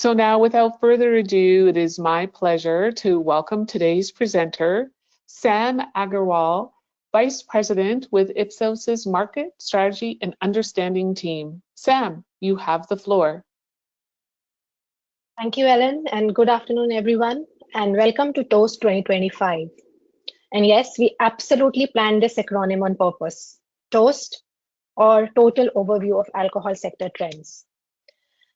So now, without further ado, it is my pleasure to welcome today's presenter, Sam Agarwal, Vice President with Ipsos's Market Strategy and Understanding team. Sam, you have the floor. Thank you, Ellen, and good afternoon, everyone, and welcome to Toast 2025. And yes, we absolutely planned this acronym on purpose, TOAST, or Total Overview of Alcohol Sector Trends.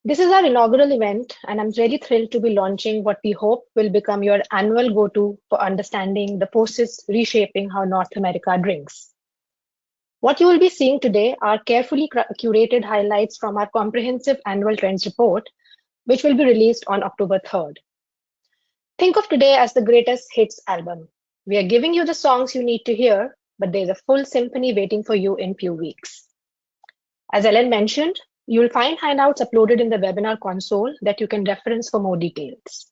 This is our inaugural event, and I'm really thrilled to be launching what we hope will become your annual go-to for understanding the forces reshaping how North America drinks. What you will be seeing today are carefully curated highlights from our comprehensive annual trends report, which will be released on October 3rd. Think of today as the greatest hits album. We are giving you the songs you need to hear, but there's a full symphony waiting for you in few weeks. As Ellen mentioned, you will find handouts uploaded in the webinar console that you can reference for more details.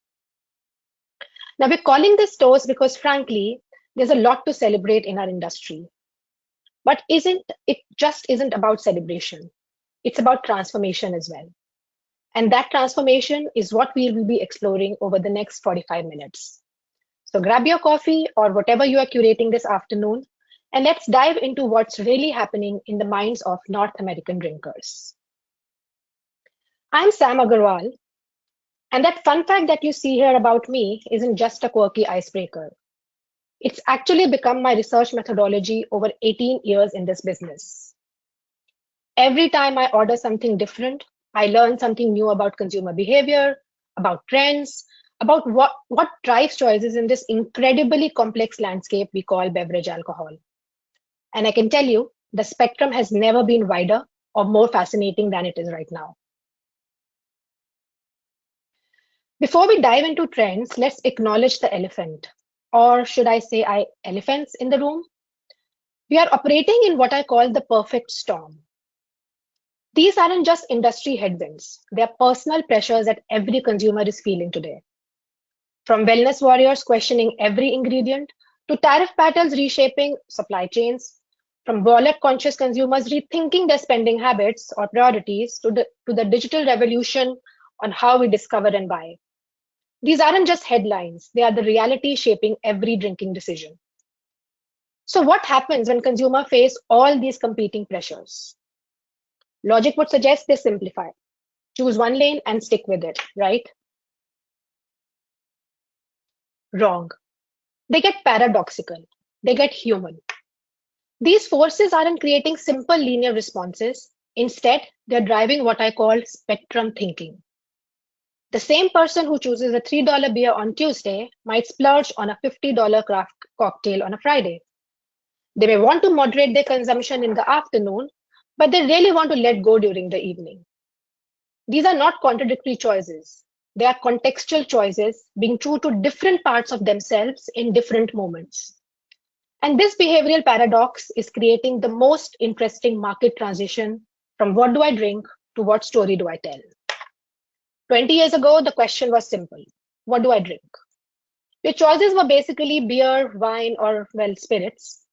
Now, we're calling this Toast because, frankly, there's a lot to celebrate in our industry. But it just isn't about celebration. It's about transformation as well. And that transformation is what we will be exploring over the next 45 minutes. So grab your coffee or whatever you are curating this afternoon, and let's dive into what's really happening in the minds of North American drinkers. I'm Sam Agarwal, and that fun fact that you see here about me isn't just a quirky icebreaker. It's actually become my research methodology over 18 years in this business. Every time I order something different, I learn something new about consumer behavior, about trends, about what drives choices in this incredibly complex landscape we call beverage alcohol. And I can tell you, the spectrum has never been wider or more fascinating than it is right now. Before we dive into trends, let's acknowledge the elephant, or should I say elephants in the room? We are operating in what I call the perfect storm. These aren't just industry headwinds, they are personal pressures that every consumer is feeling today. From wellness warriors questioning every ingredient, to tariff battles reshaping supply chains, from wallet-conscious consumers rethinking their spending habits or priorities, to the digital revolution on how we discover and buy. These aren't just headlines, they are the reality shaping every drinking decision. So what happens when consumers face all these competing pressures? Logic would suggest they simplify. Choose one lane and stick with it, right? Wrong. They get paradoxical. They get human. These forces aren't creating simple linear responses. Instead, they're driving what I call spectrum thinking. The same person who chooses a $3 beer on Tuesday might splurge on a $50 craft cocktail on a Friday. They may want to moderate their consumption in the afternoon, but they really want to let go during the evening. These are not contradictory choices. They are contextual choices being true to different parts of themselves in different moments. And this behavioral paradox is creating the most interesting market transition from what do I drink to what story do I tell. 20 years ago, the question was simple. What do I drink? Your choices were basically beer, wine, or, well, spirits.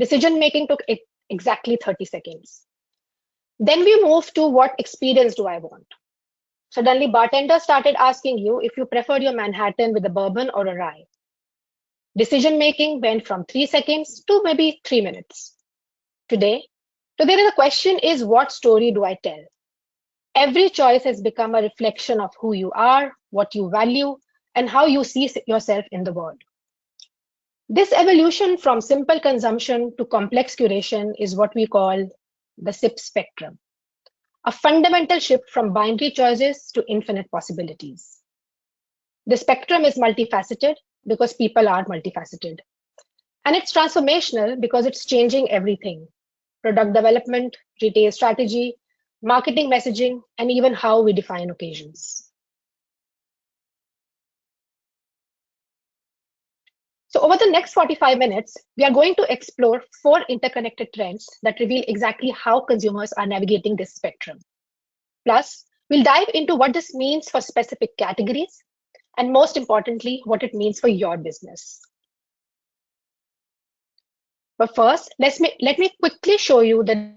Decision-making took exactly 30 seconds. Then we moved to what experience do I want? Suddenly, bartenders started asking you if you preferred your Manhattan with a bourbon or a rye. Decision-making went from 3 seconds to maybe 3 minutes. Today, the question is, what story do I tell? Every choice has become a reflection of who you are, what you value, and how you see yourself in the world. This evolution from simple consumption to complex curation is what we call the SIP spectrum, a fundamental shift from binary choices to infinite possibilities. The spectrum is multifaceted because people are multifaceted. And it's transformational because it's changing everything: product development, retail strategy, marketing messaging, and even how we define occasions. So over the next 45 minutes, we are going to explore 4 interconnected trends that reveal exactly how consumers are navigating this spectrum. Plus, we'll dive into what this means for specific categories, and most importantly, what it means for your business. But first, let me quickly show you the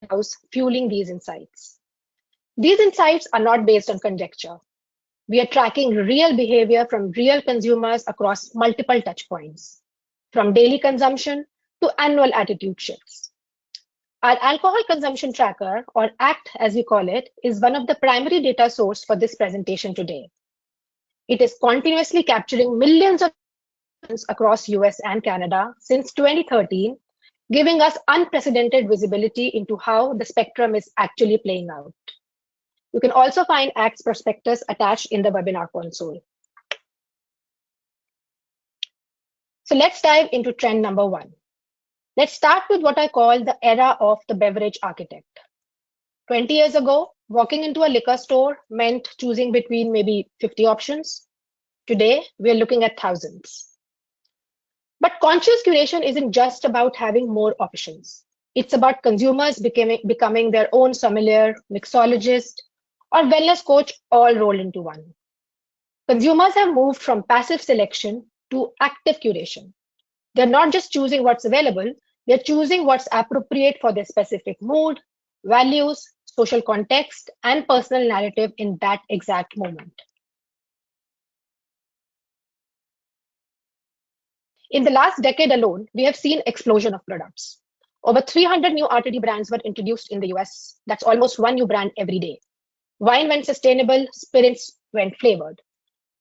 house fueling these insights. These insights are not based on conjecture. We are tracking real behavior from real consumers across multiple touchpoints, from daily consumption to annual attitude shifts. Our alcohol consumption tracker, or ACT as we call it, is one of the primary data source for this presentation today. It is continuously capturing millions of across US and Canada since 2013, giving us unprecedented visibility into how the spectrum is actually playing out. You can also find ACT's prospectus attached in the webinar console. So let's dive into trend number one. Let's start with what I call the era of the beverage architect. 20 years ago, walking into a liquor store meant choosing between maybe 50 options. Today, we're looking at thousands. But conscious curation isn't just about having more options. It's about consumers becoming their own sommelier, mixologist, or wellness coach all rolled into one. Consumers have moved from passive selection to active curation. They're not just choosing what's available, they're choosing what's appropriate for their specific mood, values, social context, and personal narrative in that exact moment. In the last decade alone, we have seen explosion of products. Over 300 new RTD brands were introduced in the US. That's almost one new brand every day. Wine went sustainable, spirits went flavored.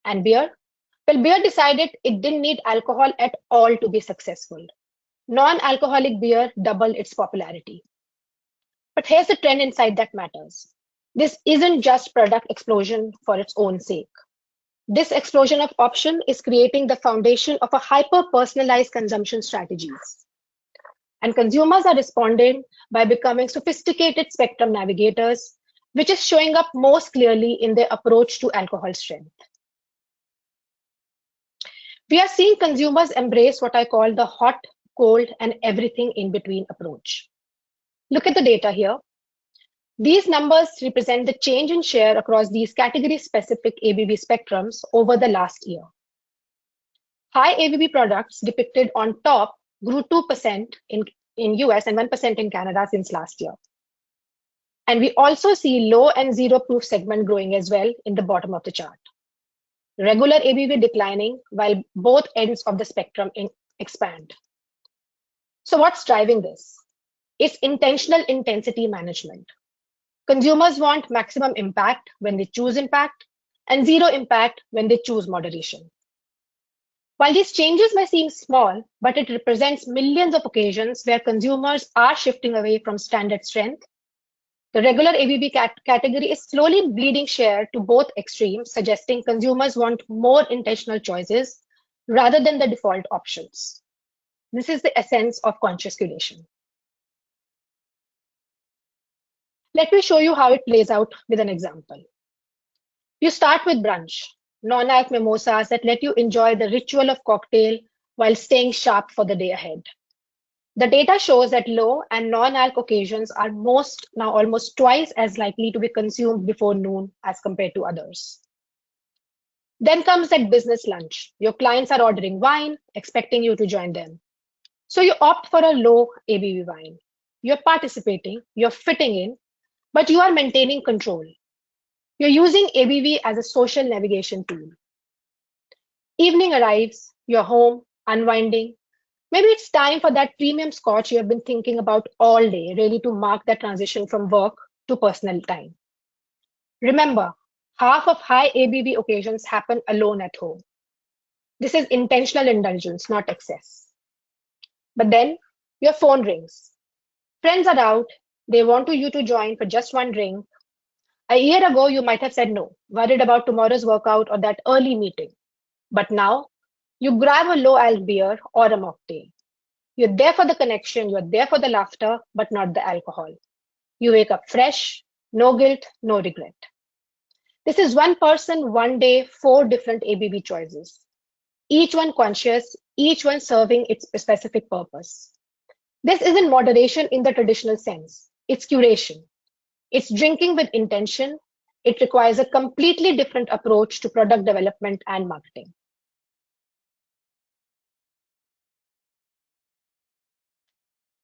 And beer? Well, beer decided it didn't need alcohol at all to be successful. Non-alcoholic beer doubled its popularity. But here's the trend inside that matters. This isn't just product explosion for its own sake. This explosion of option is creating the foundation of a hyper-personalized consumption strategies. And consumers are responding by becoming sophisticated spectrum navigators, which is showing up most clearly in their approach to alcohol strength. We are seeing consumers embrace what I call the hot, cold, and everything in between approach. Look at the data here. These numbers represent the change in share across these category-specific ABV spectrums over the last year. High ABV products depicted on top grew 2% in US and 1% in Canada since last year. And we also see low and zero proof segment growing as well in the bottom of the chart. Regular ABV declining while both ends of the spectrum expand. So what's driving this? It's intentional intensity management. Consumers want maximum impact when they choose impact and zero impact when they choose moderation. While these changes may seem small, but it represents millions of occasions where consumers are shifting away from standard strength. The regular ABV category is slowly bleeding share to both extremes, suggesting consumers want more intentional choices rather than the default options. This is the essence of conscious curation. Let me show you how it plays out with an example. You start with brunch, non-alc mimosas that let you enjoy the ritual of cocktail while staying sharp for the day ahead. The data shows that low and non-alc occasions are now almost twice as likely to be consumed before noon as compared to others. Then comes that business lunch. Your clients are ordering wine, expecting you to join them. So you opt for a low ABV wine. You're participating, you're fitting in, but you are maintaining control. You're using ABV as a social navigation tool. Evening arrives, you're home, unwinding. Maybe it's time for that premium scotch you have been thinking about all day, really to mark that transition from work to personal time. Remember, half of high ABV occasions happen alone at home. This is intentional indulgence, not excess. But then your phone rings. Friends are out. They want you to join for just one drink. A year ago, you might have said no, worried about tomorrow's workout or that early meeting. But now, you grab a low-alc beer or a mocktail. You're there for the connection, you're there for the laughter, but not the alcohol. You wake up fresh, no guilt, no regret. This is one person, one day, 4 different ABV choices. Each one conscious, each one serving its specific purpose. This isn't moderation in the traditional sense. It's curation. It's drinking with intention. It requires a completely different approach to product development and marketing.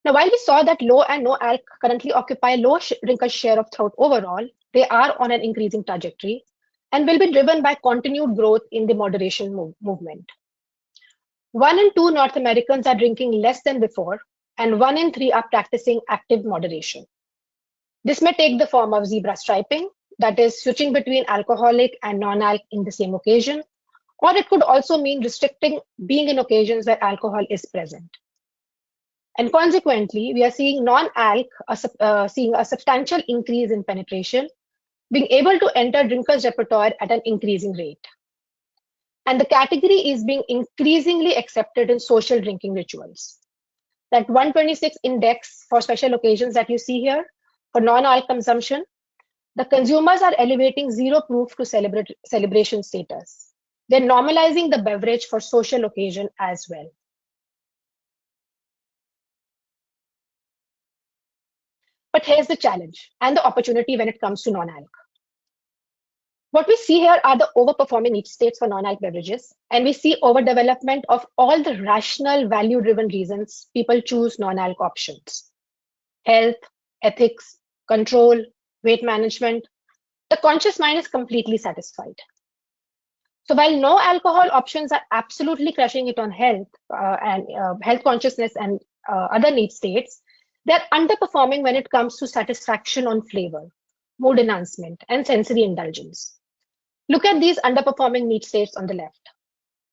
Now, while we saw that low and no alc currently occupy low drinker share of throat overall, they are on an increasing trajectory. and will be driven by continued growth in the moderation movement. 1 in 2 North Americans are drinking less than before, and 1 in 3 are practicing active moderation. This may take the form of zebra striping, that is, switching between alcoholic and non-alc in the same occasion, or it could also mean restricting being in occasions where alcohol is present. And consequently, we are seeing non-alc seeing a substantial increase in penetration, being able to enter drinkers' repertoire at an increasing rate. And the category is being increasingly accepted in social drinking rituals. That 126 index for special occasions that you see here for non-alc consumption, the consumers are elevating zero proof to celebration status. They're normalizing the beverage for social occasion as well. But here's the challenge and the opportunity when it comes to non-alc. What we see here are the overperforming need states for non-alc beverages, and we see overdevelopment of all the rational, value-driven reasons people choose non-alc options. Health, ethics, control, weight management. The conscious mind is completely satisfied. So while no alcohol options are absolutely crushing it on health and health consciousness and other need states, they're underperforming when it comes to satisfaction on flavor, mood enhancement, and sensory indulgence. Look at these underperforming need states on the left.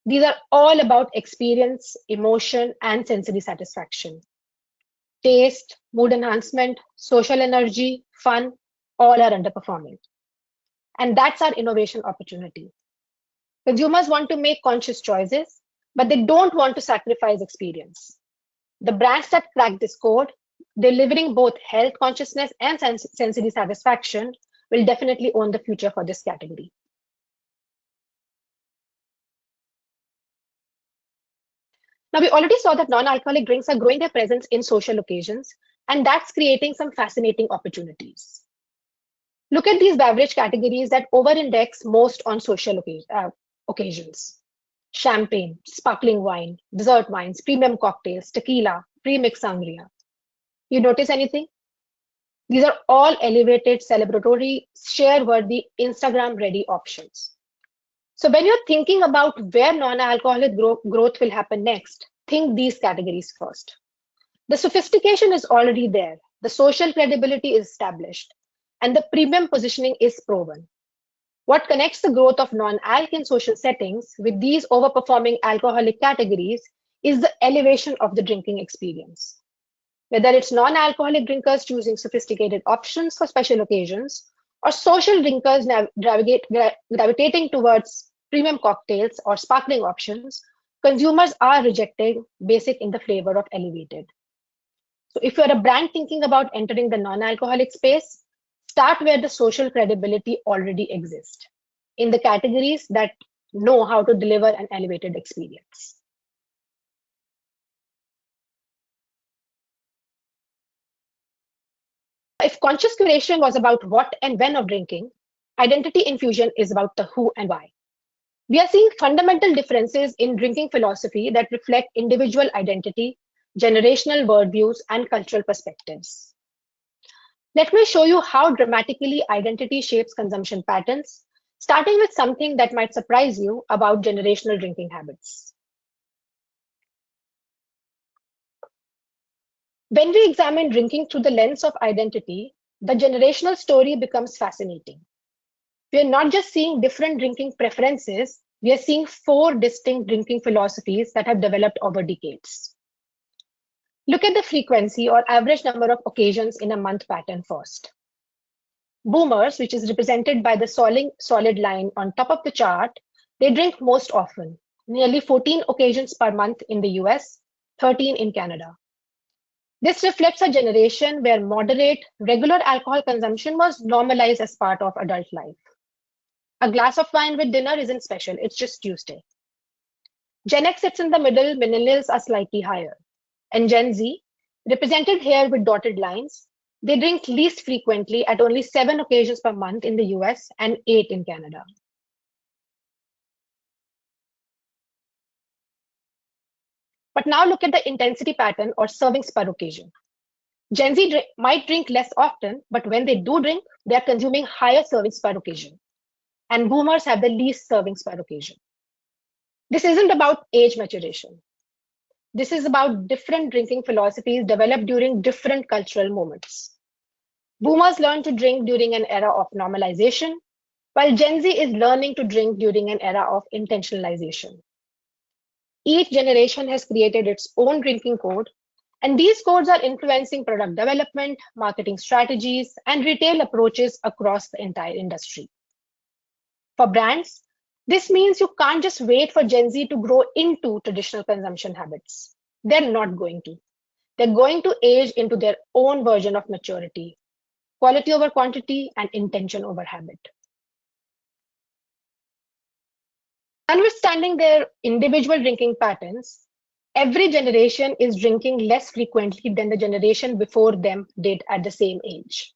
These are all about experience, emotion, and sensory satisfaction. Taste, mood enhancement, social energy, fun, all are underperforming. And that's our innovation opportunity. Consumers want to make conscious choices, but they don't want to sacrifice experience. The brands that crack this code, delivering both health consciousness and sensory satisfaction, will definitely own the future for this category. Now, we already saw that non-alcoholic drinks are growing their presence in social occasions, and that's creating some fascinating opportunities. Look at these beverage categories that over-index most on social occasions. Champagne, sparkling wine, dessert wines, premium cocktails, tequila, pre-mixed sangria. You notice anything? These are all elevated, celebratory, share-worthy, Instagram-ready options. So when you're thinking about where non-alcoholic growth will happen next, think these categories first. The sophistication is already there, the social credibility is established, and the premium positioning is proven. What connects the growth of non-alc in social settings with these overperforming alcoholic categories is the elevation of the drinking experience. Whether it's non-alcoholic drinkers choosing sophisticated options for special occasions, or social drinkers gravitating towards premium cocktails or sparkling options, consumers are rejecting basic in the flavor of elevated. So if you're a brand thinking about entering the non-alcoholic space, start where the social credibility already exists, in the categories that know how to deliver an elevated experience. If conscious curation was about what and when of drinking, identity infusion is about the who and why. We are seeing fundamental differences in drinking philosophy that reflect individual identity, generational worldviews, and cultural perspectives. Let me show you how dramatically identity shapes consumption patterns, starting with something that might surprise you about generational drinking habits. When we examine drinking through the lens of identity, the generational story becomes fascinating. We are not just seeing different drinking preferences, we are seeing 4 distinct drinking philosophies that have developed over decades. Look at the frequency or average number of occasions in a month pattern first. Boomers, which is represented by the solid line on top of the chart, they drink most often, nearly 14 occasions per month in the US, 13 in Canada. This reflects a generation where moderate, regular alcohol consumption was normalized as part of adult life. A glass of wine with dinner isn't special, it's just Tuesday. Gen X sits in the middle, millennials are slightly higher. And Gen Z, represented here with dotted lines, they drink least frequently at only 7 occasions per month in the US and 8 in Canada. But now look at the intensity pattern or servings per occasion. Gen Z might drink less often, but when they do drink, they are consuming higher servings per occasion. and boomers have the least servings per occasion. This isn't about age maturation. This is about different drinking philosophies developed during different cultural moments. Boomers learned to drink during an era of normalization, while Gen Z is learning to drink during an era of intentionalization. Each generation has created its own drinking code, and these codes are influencing product development, marketing strategies, and retail approaches across the entire industry. For brands, this means you can't just wait for Gen Z to grow into traditional consumption habits. They're not going to. They're going to age into their own version of maturity, quality over quantity, and intention over habit. Understanding their individual drinking patterns, every generation is drinking less frequently than the generation before them did at the same age.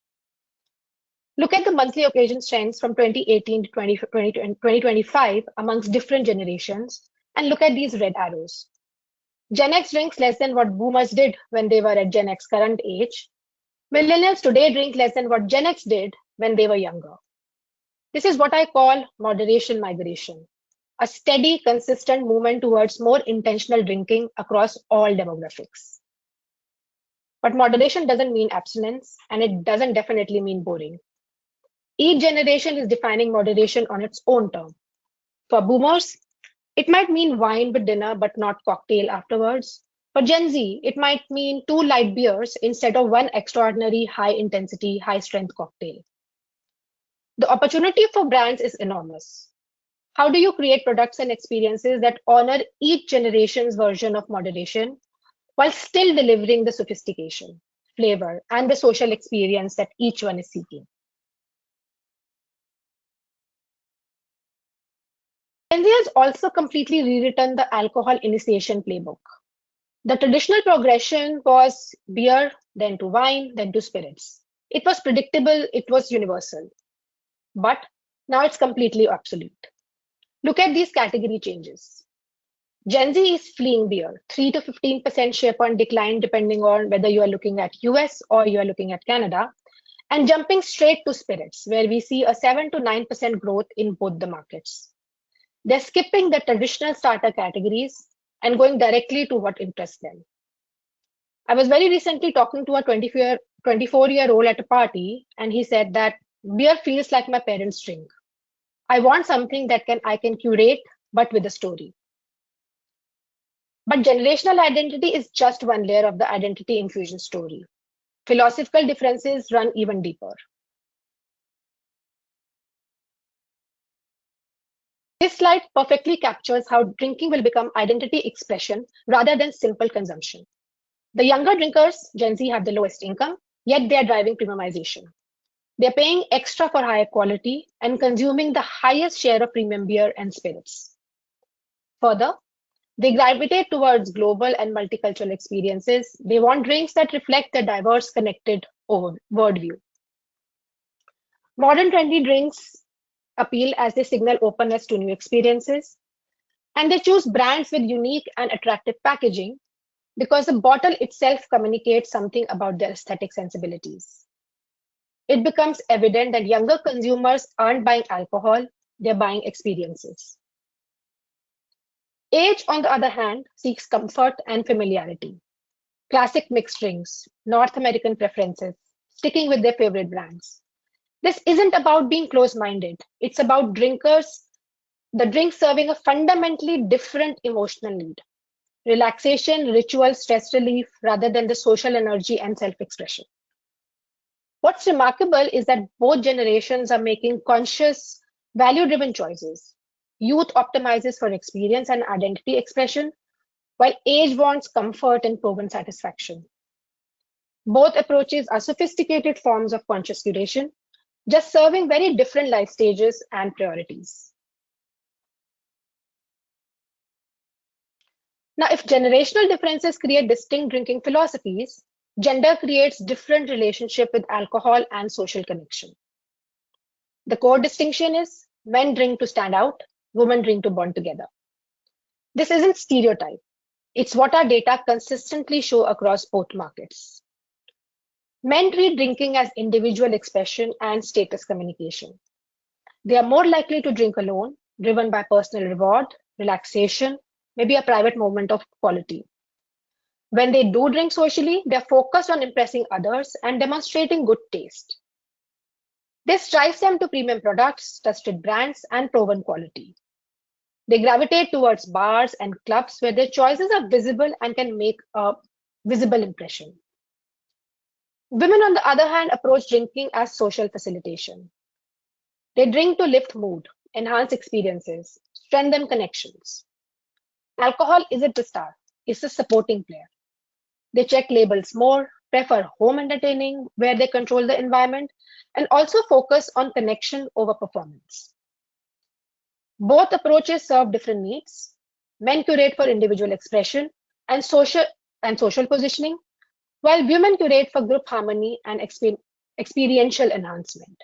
Look at the monthly occasion trends from 2018 to 2025 amongst different generations, and look at these red arrows. Gen X drinks less than what boomers did when they were at Gen X current age. Millennials today drink less than what Gen X did when they were younger. This is what I call moderation migration, a steady, consistent movement towards more intentional drinking across all demographics. But moderation doesn't mean abstinence, and it doesn't definitely mean boring. Each generation is defining moderation on its own term. For boomers, it might mean wine with dinner but not cocktail afterwards. For Gen Z, it might mean 2 light beers instead of one extraordinary high intensity, high strength cocktail. The opportunity for brands is enormous. How do you create products and experiences that honor each generation's version of moderation while still delivering the sophistication, flavor, and the social experience that each one is seeking? Gen Z has also completely rewritten the alcohol initiation playbook. The traditional progression was beer, then to wine, then to spirits. It was predictable, it was universal. But now it's completely obsolete. Look at these category changes. Gen Z is fleeing beer, 3 to 15% share point decline depending on whether you are looking at US or you are looking at Canada, and jumping straight to spirits, where we see a 7 to 9% growth in both the markets. They're skipping the traditional starter categories and going directly to what interests them. I was very recently talking to a 24-year-old at a party, and he said that beer feels like my parents' drink. I want something that I can curate, but with a story. But generational identity is just one layer of the identity infusion story. Philosophical differences run even deeper. This slide perfectly captures how drinking will become identity expression rather than simple consumption. The younger drinkers, Gen Z, have the lowest income, yet they are driving premiumization. They're paying extra for higher quality and consuming the highest share of premium beer and spirits. Further, they gravitate towards global and multicultural experiences. They want drinks that reflect their diverse, connected worldview. Modern trendy drinks appeal as they signal openness to new experiences, and they choose brands with unique and attractive packaging because the bottle itself communicates something about their aesthetic sensibilities. It becomes evident that younger consumers aren't buying alcohol, they're buying experiences. Age, on the other hand, seeks comfort and familiarity. Classic mixed drinks, North American preferences, sticking with their favorite brands. This isn't about being close-minded. It's about the drink serving a fundamentally different emotional need. Relaxation, ritual, stress relief, rather than the social energy and self-expression. What's remarkable is that both generations are making conscious, value-driven choices. Youth optimizes for experience and identity expression, while age wants comfort and proven satisfaction. Both approaches are sophisticated forms of conscious curation, just serving very different life stages and priorities. Now, if generational differences create distinct drinking philosophies, gender creates different relationship with alcohol and social connection. The core distinction is men drink to stand out, women drink to bond together. This isn't stereotype. It's what our data consistently show across both markets. Men treat drinking as individual expression and status communication. They are more likely to drink alone, driven by personal reward, relaxation, maybe a private moment of quality. When they do drink socially, they're focused on impressing others and demonstrating good taste. This drives them to premium products, trusted brands, and proven quality. They gravitate towards bars and clubs where their choices are visible and can make a visible impression. Women, on the other hand, approach drinking as social facilitation. They drink to lift mood, enhance experiences, strengthen connections. Alcohol isn't the star, it's a supporting player. They check labels more, prefer home entertaining where they control the environment, and also focus on connection over performance. Both approaches serve different needs. Men curate for individual expression and social positioning, while women curate for group harmony and experiential enhancement.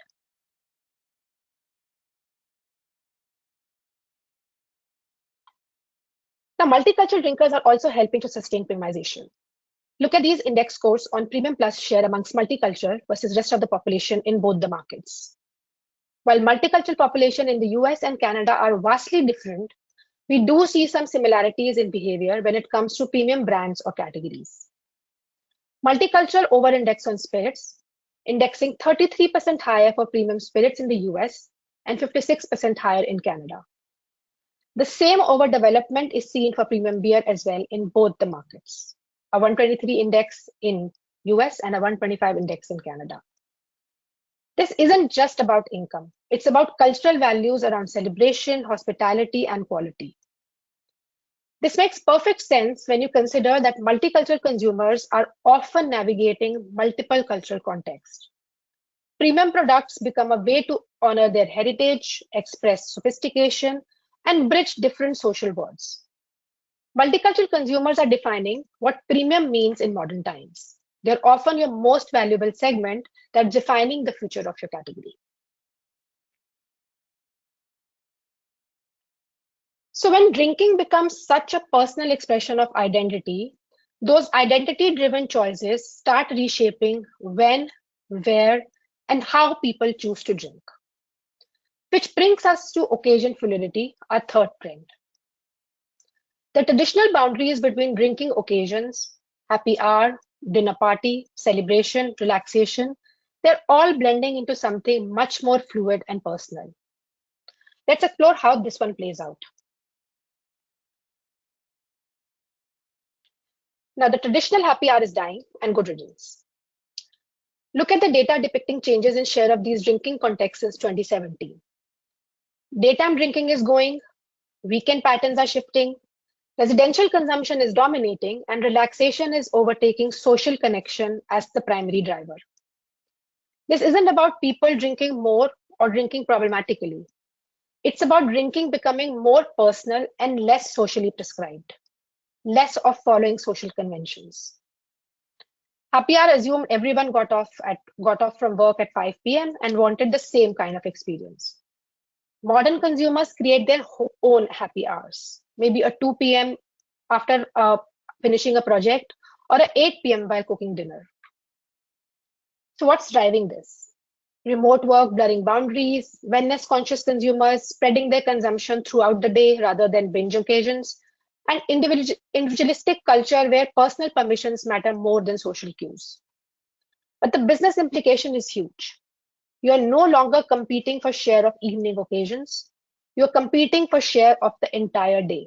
Now, multicultural drinkers are also helping to sustain premiumization. Look at these index scores on premium plus share amongst multicultural versus rest of the population in both the markets. While multicultural population in the US and Canada are vastly different, we do see some similarities in behavior when it comes to premium brands or categories. Multicultural over-index on spirits, indexing 33% higher for premium spirits in the US and 56% higher in Canada. The same overdevelopment is seen for premium beer as well in both the markets, a 123 index in US and a 125 index in Canada. This isn't just about income. It's about cultural values around celebration, hospitality, and quality. This makes perfect sense when you consider that multicultural consumers are often navigating multiple cultural contexts. Premium products become a way to honor their heritage, express sophistication, and bridge different social worlds. Multicultural consumers are defining what premium means in modern times. They're often your most valuable segment that's defining the future of your category. So when drinking becomes such a personal expression of identity, those identity-driven choices start reshaping when, where, and how people choose to drink. Which brings us to occasion fluidity, our third trend. The traditional boundaries between drinking occasions, happy hour, dinner party, celebration, relaxation, they're all blending into something much more fluid and personal. Let's explore how this one plays out. Now, the traditional happy hour is dying, and good riddance. Look at the data depicting changes in share of these drinking contexts since 2017. Daytime drinking is going, weekend patterns are shifting, residential consumption is dominating, and relaxation is overtaking social connection as the primary driver. This isn't about people drinking more or drinking problematically. It's about drinking becoming more personal and less socially prescribed, less of following social conventions. Happy hour assumed everyone got off from work at 5 p.m. and wanted the same kind of experience. Modern consumers create their own happy hours, maybe a 2 p.m. after finishing a project or a 8 p.m. while cooking dinner. So what's driving this? Remote work, blurring boundaries, wellness conscious consumers spreading their consumption throughout the day rather than binge occasions, and individualistic culture where personal permissions matter more than social cues. But the business implication is huge. You are no longer competing for share of evening occasions. You're competing for share of the entire day.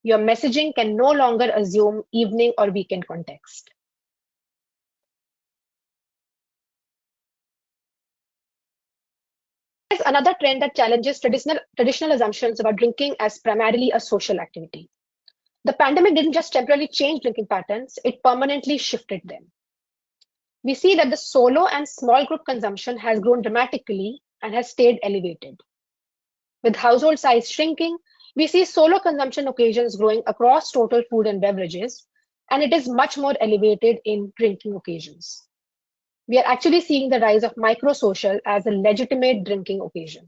Your messaging can no longer assume evening or weekend context. There's another trend that challenges traditional assumptions about drinking as primarily a social activity. The pandemic didn't just temporarily change drinking patterns, it permanently shifted them. We see that the solo and small group consumption has grown dramatically and has stayed elevated. With household size shrinking, we see solo consumption occasions growing across total food and beverages, and it is much more elevated in drinking occasions. We are actually seeing the rise of micro-social as a legitimate drinking occasion.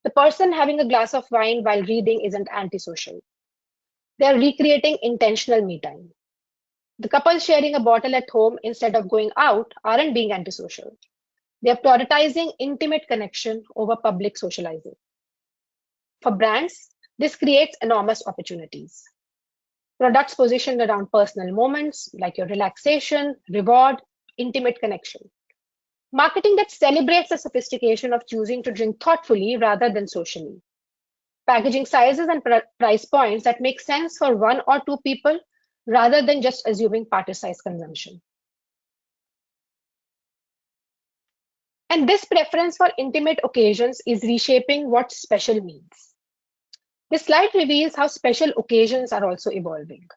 The person having a glass of wine while reading isn't antisocial. They are recreating intentional me time. The couple sharing a bottle at home instead of going out aren't being antisocial. They are prioritizing intimate connection over public socializing. For brands, this creates enormous opportunities. Products positioned around personal moments like your relaxation, reward, intimate connection. Marketing that celebrates the sophistication of choosing to drink thoughtfully rather than socially. Packaging sizes and price points that make sense for one or two people rather than just assuming party size consumption. And this preference for intimate occasions is reshaping what special means. This slide reveals how special occasions are also evolving.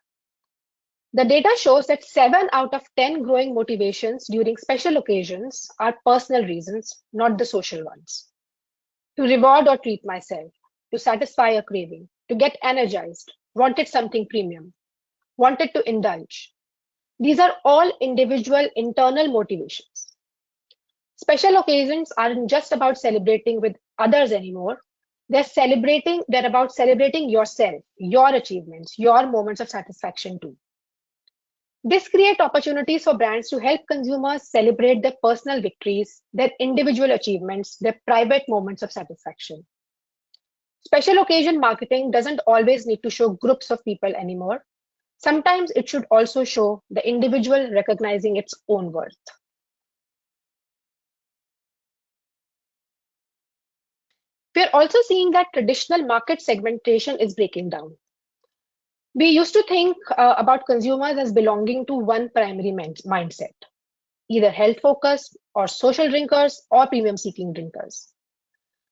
The data shows that 7 out of 10 growing motivations during special occasions are personal reasons, not the social ones. To reward or treat myself, to satisfy a craving, to get energized, wanted something premium, wanted to indulge. These are all individual internal motivations. Special occasions aren't just about celebrating with others anymore. They're about celebrating yourself, your achievements, your moments of satisfaction too. This creates opportunities for brands to help consumers celebrate their personal victories, their individual achievements, their private moments of satisfaction. Special occasion marketing doesn't always need to show groups of people anymore. Sometimes it should also show the individual recognizing its own worth. We're also seeing that traditional market segmentation is breaking down. We used to think about consumers as belonging to one primary mindset, either health focused or social drinkers or premium seeking drinkers.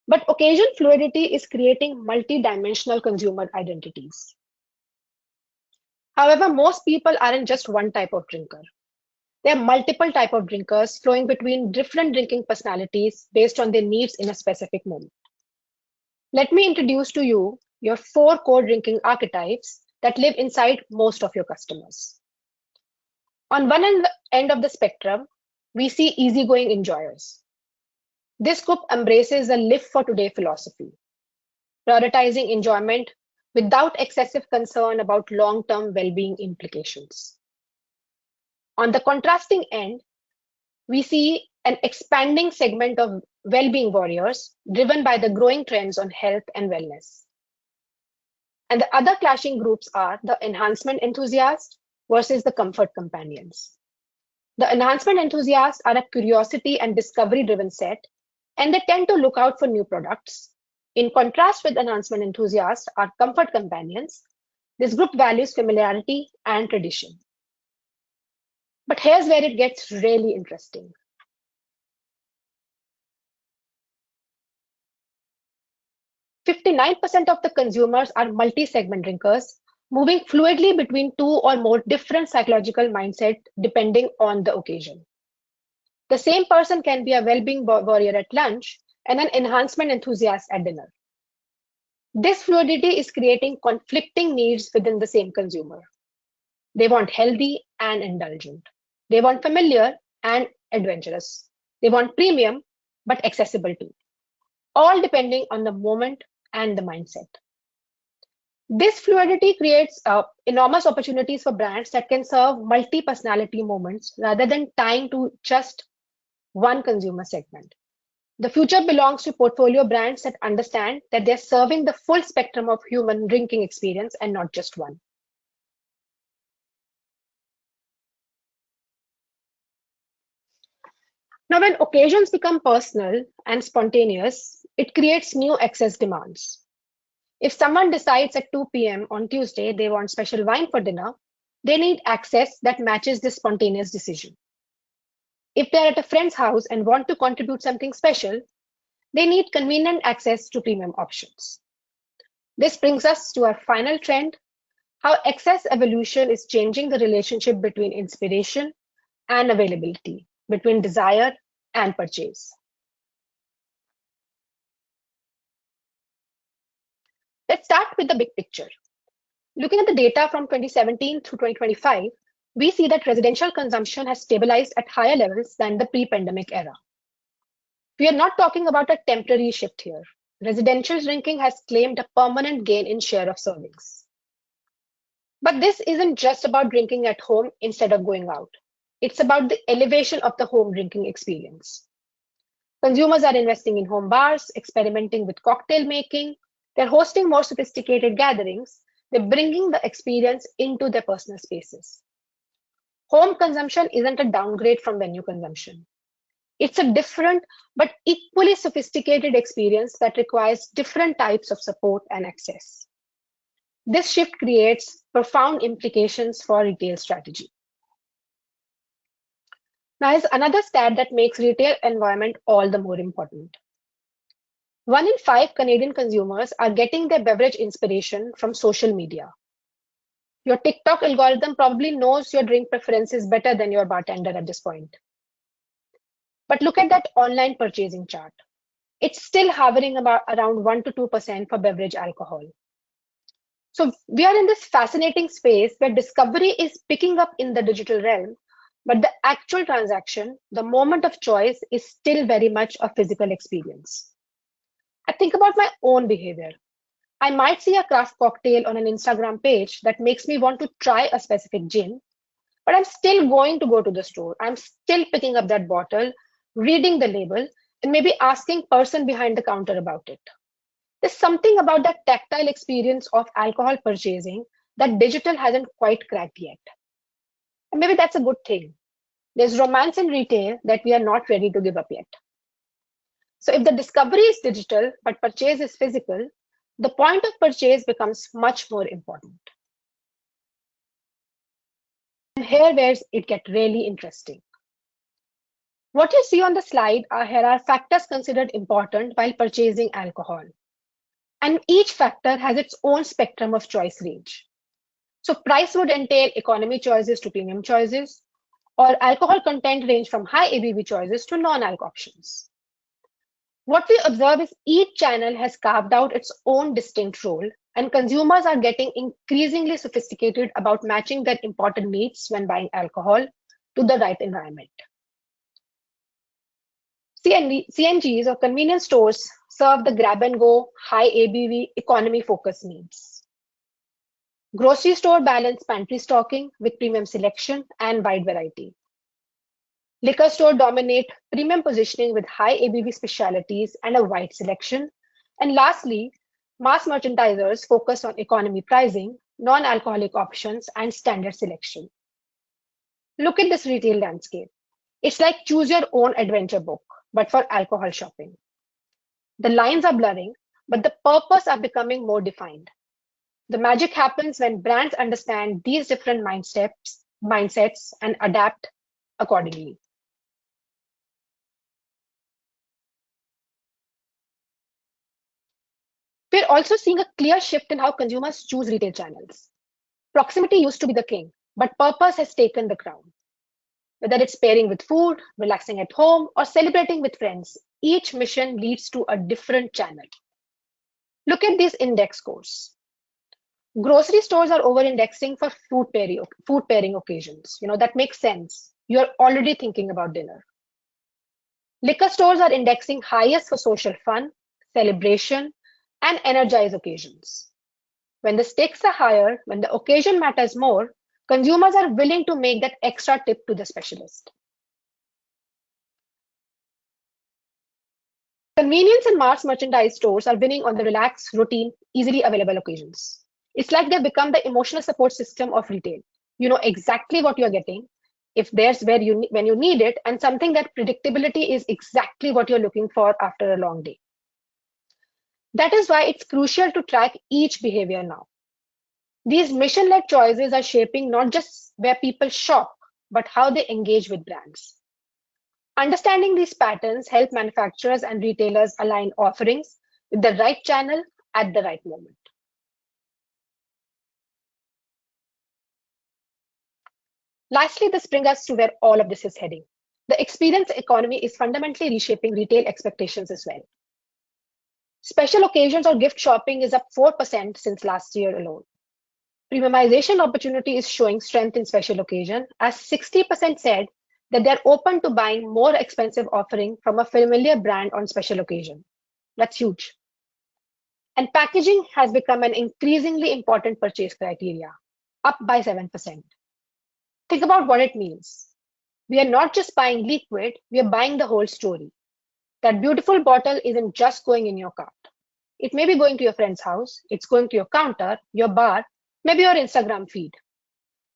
But occasion fluidity is creating multi-dimensional consumer identities. However, most people aren't just one type of drinker. There are multiple types of drinkers flowing between different drinking personalities based on their needs in a specific moment. Let me introduce to you your 4 core drinking archetypes that live inside most of your customers. On one end of the spectrum, we see easygoing enjoyers. This group embraces the live for today philosophy, prioritizing enjoyment without excessive concern about long-term well-being implications. On the contrasting end, we see an expanding segment of well-being warriors driven by the growing trends on health and wellness. And the other clashing groups are the enhancement enthusiasts versus the comfort companions. The enhancement enthusiasts are a curiosity and discovery-driven set, and they tend to look out for new products. In contrast with enhancement enthusiasts are comfort companions. This group values familiarity and tradition. But here's where it gets really interesting. 59% of the consumers are multi-segment drinkers, moving fluidly between 2 or more different psychological mindsets depending on the occasion. The same person can be a well-being warrior at lunch and an enhancement enthusiast at dinner. This fluidity is creating conflicting needs within the same consumer. They want healthy and indulgent. They want familiar and adventurous. They want premium but accessible too, all depending on the moment and the mindset. This fluidity creates enormous opportunities for brands that can serve multi-personality moments rather than tying to just one consumer segment. The future belongs to portfolio brands that understand that they're serving the full spectrum of human drinking experience and not just one. Now, when occasions become personal and spontaneous, it creates new access demands. If someone decides at 2 p.m. on Tuesday they want special wine for dinner, they need access that matches this spontaneous decision. If they're at a friend's house and want to contribute something special, they need convenient access to premium options. This brings us to our final trend, how access evolution is changing the relationship between inspiration and availability, between desire and purchase. Let's start with the big picture. Looking at the data from 2017 through 2025, we see that residential consumption has stabilized at higher levels than the pre-pandemic era. We are not talking about a temporary shift here. Residential drinking has claimed a permanent gain in share of servings. But this isn't just about drinking at home instead of going out. It's about the elevation of the home drinking experience. Consumers are investing in home bars, experimenting with cocktail making, they're hosting more sophisticated gatherings, they're bringing the experience into their personal spaces. Home consumption isn't a downgrade from venue consumption. It's a different but equally sophisticated experience that requires different types of support and access. This shift creates profound implications for retail strategy. Now is another stat that makes retail environment all the more important. 1 in 5 Canadian consumers are getting their beverage inspiration from social media. Your TikTok algorithm probably knows your drink preferences better than your bartender at this point. But look at that online purchasing chart. It's still hovering about around 1 to 2% for beverage alcohol. So we are in this fascinating space where discovery is picking up in the digital realm, but the actual transaction, the moment of choice, is still very much a physical experience. I think about my own behavior. I might see a craft cocktail on an Instagram page that makes me want to try a specific gin, but I'm still going to go to the store. I'm still picking up that bottle, reading the label, and maybe asking person behind the counter about it. There's something about that tactile experience of alcohol purchasing that digital hasn't quite cracked yet. And maybe that's a good thing. There's romance in retail that we are not ready to give up yet. So if the discovery is digital but purchase is physical, the point of purchase becomes much more important. And here where it gets really interesting. What you see on the slide here are factors considered important while purchasing alcohol. And each factor has its own spectrum of choice range. So price would entail economy choices to premium choices, or alcohol content range from high ABV choices to non-alc options. What we observe is each channel has carved out its own distinct role, and consumers are getting increasingly sophisticated about matching their important needs when buying alcohol to the right environment. CNGs or convenience stores serve the grab-and-go, high ABV, economy-focused needs. Grocery store balance pantry stocking with premium selection and wide variety. Liquor store dominate premium positioning with high ABV specialties and a wide selection. And lastly, mass merchandisers focus on economy pricing, non-alcoholic options, and standard selection. Look at this retail landscape. It's like choose your own adventure book, but for alcohol shopping. The lines are blurring, but the purpose are becoming more defined. The magic happens when brands understand these different mindsets and adapt accordingly. We're also seeing a clear shift in how consumers choose retail channels. Proximity used to be the king, but purpose has taken the crown. Whether it's pairing with food, relaxing at home, or celebrating with friends, each mission leads to a different channel. Look at these index scores. Grocery stores are over-indexing for food pairing occasions. That makes sense. You're already thinking about dinner. Liquor stores are indexing highest for social fun, celebration, and energize occasions. When the stakes are higher, when the occasion matters more, consumers are willing to make that extra tip to the specialist. Convenience and mass merchandise stores are winning on the relaxed, routine, easily available occasions. It's like they've become the emotional support system of retail. You know exactly what you're getting, if there's when you need it, and something that predictability is exactly what you're looking for after a long day. That is why it's crucial to track each behavior now. These mission-led choices are shaping not just where people shop, but how they engage with brands. Understanding these patterns help manufacturers and retailers align offerings with the right channel at the right moment. Lastly, this brings us to where all of this is heading. The experience economy is fundamentally reshaping retail expectations as well. Special occasions or gift shopping is up 4% since last year alone. Premiumization opportunity is showing strength in special occasion, as 60% said that they're open to buying more expensive offering from a familiar brand on special occasion. That's huge. And packaging has become an increasingly important purchase criteria, up by 7%. Think about what it means. We are not just buying liquid, we are buying the whole story. That beautiful bottle isn't just going in your cart. It may be going to your friend's house, it's going to your counter, your bar, maybe your Instagram feed.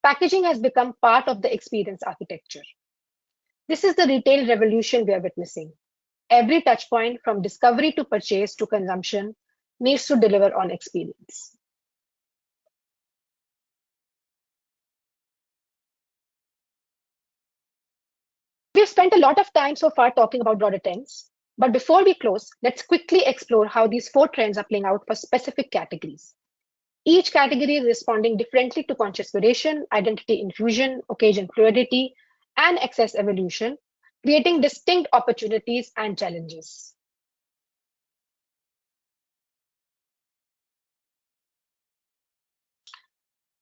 Packaging has become part of the experience architecture. This is the retail revolution we are witnessing. Every touchpoint from discovery to purchase to consumption needs to deliver on experience. We've spent a lot of time so far talking about broader trends, but before we close, let's quickly explore how these four trends are playing out for specific categories. Each category is responding differently to conscious curation, identity infusion, occasion fluidity, and access evolution, creating distinct opportunities and challenges.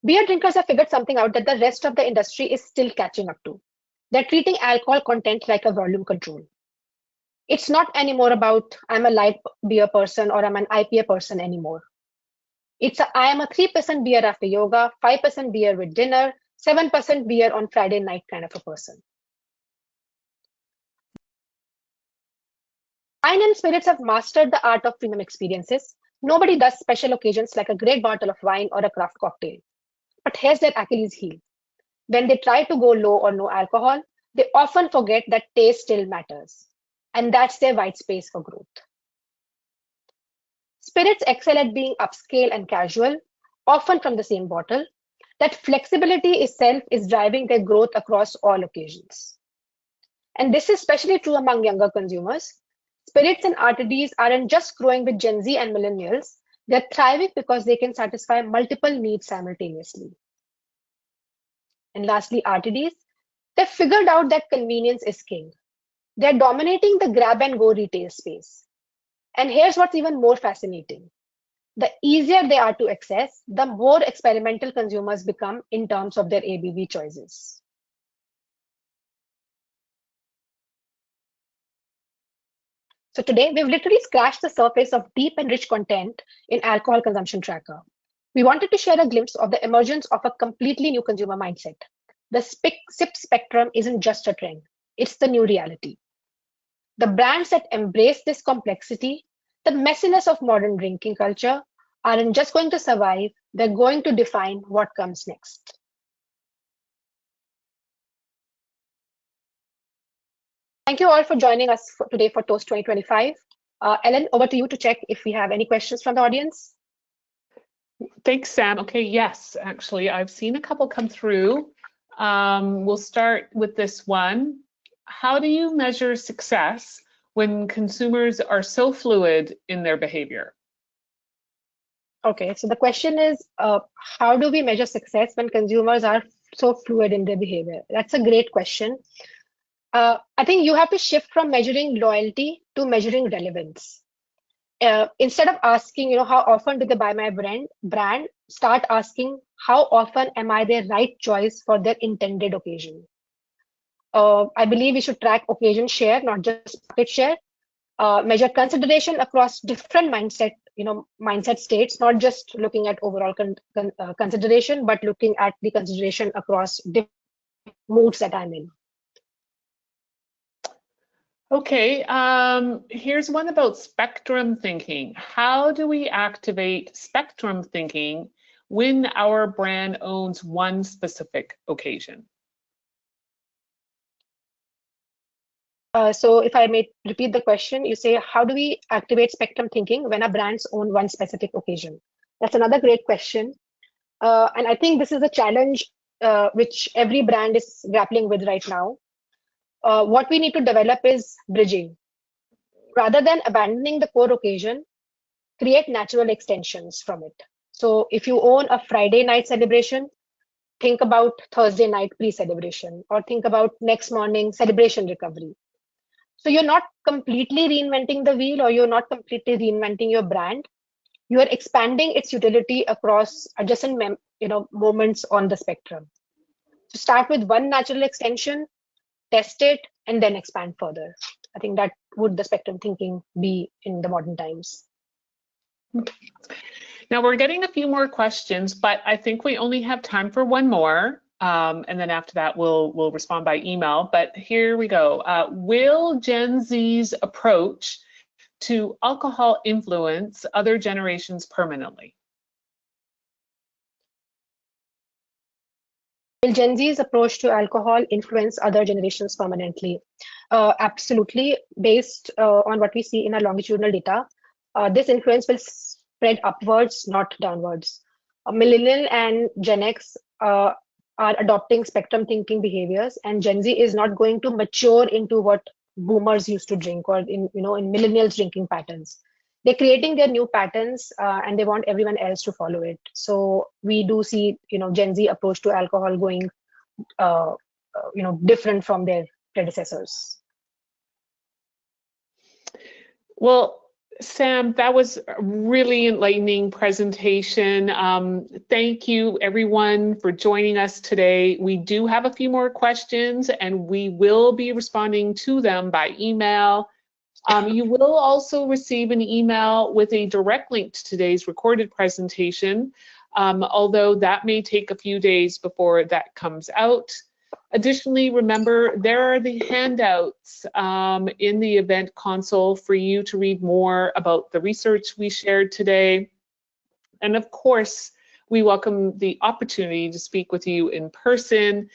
Beer drinkers have figured something out that the rest of the industry is still catching up to. They're treating alcohol content like a volume control. It's not anymore about I'm a light beer person or I'm an IPA person anymore. I am a 3% beer after yoga, 5% beer with dinner, 7% beer on Friday night kind of a person. Wine and spirits have mastered the art of premium experiences. Nobody does special occasions like a great bottle of wine or a craft cocktail. But here's their Achilles heel. When they try to go low or no alcohol, they often forget that taste still matters. And that's their white space for growth. Spirits excel at being upscale and casual, often from the same bottle. That flexibility itself is driving their growth across all occasions. And this is especially true among younger consumers. Spirits and RTDs aren't just growing with Gen Z and millennials, they're thriving because they can satisfy multiple needs simultaneously. And lastly, RTDs, they've figured out that convenience is king. They're dominating the grab and go retail space. And here's what's even more fascinating. The easier they are to access, the more experimental consumers become in terms of their ABV choices. So today, we've literally scratched the surface of deep and rich content in Alcohol Consumption Tracker. We wanted to share a glimpse of the emergence of a completely new consumer mindset. The sip spectrum isn't just a trend, it's the new reality. The brands that embrace this complexity, the messiness of modern drinking culture, aren't just going to survive, they're going to define what comes next. Thank you all for joining us today for Toast 2025. Ellen, over to you to check if we have any questions from the audience. Thanks, Sam. Okay, yes, actually, I've seen a couple come through. We'll start with this one. How do you measure success when consumers are so fluid in their behavior? Okay, so the question is, how do we measure success when consumers are so fluid in their behavior? That's a great question. I think you have to shift from measuring loyalty to measuring relevance. Instead of asking, how often do they buy my brand, start asking, how often am I their right choice for their intended occasion? I believe we should track occasion share, not just market share. Measure consideration across different mindset states, not just looking at overall consideration, but looking at the consideration across different moods that I'm in. Okay, here's one about spectrum thinking. How do we activate spectrum thinking when our brand owns one specific occasion? So if I may repeat the question, you say, how do we activate spectrum thinking when our brands own one specific occasion? That's another great question. And I think this is a challenge which every brand is grappling with right now. What we need to develop is bridging. Rather than abandoning the core occasion, create natural extensions from it. So if you own a Friday night celebration, think about Thursday night pre-celebration, or think about next morning celebration recovery. So you're not completely reinventing the wheel, or you're not completely reinventing your brand. You are expanding its utility across adjacent moments on the spectrum. So start with one natural extension, test it, and then expand further. I think that would the spectrum thinking be in the modern times. Now we're getting a few more questions, but I think we only have time for one more. And then after that, we'll respond by email. But here we go. Will Gen Z's approach to alcohol influence other generations permanently? Will Gen Z's approach to alcohol influence other generations permanently? Absolutely. Based on what we see in our longitudinal data, this influence will spread upwards, not downwards. Millennial and Gen X are adopting spectrum thinking behaviors, and Gen Z is not going to mature into what boomers used to drink or in millennials drinking patterns. They're creating their new patterns, and they want everyone else to follow it. So we do see Gen Z approach to alcohol going different from their predecessors. Well, Sam, that was a really enlightening presentation. Thank you, everyone, for joining us today. We do have a few more questions, and we will be responding to them by email. You will also receive an email with a direct link to today's recorded presentation, although that may take a few days before that comes out. Additionally, remember, there are the handouts in the event console for you to read more about the research we shared today. And of course, we welcome the opportunity to speak with you in person.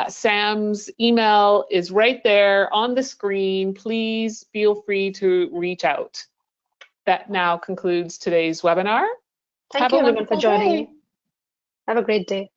Sam's email is right there on the screen. Please feel free to reach out. That now concludes today's webinar. Thank you, everyone, for joining. Have a great day.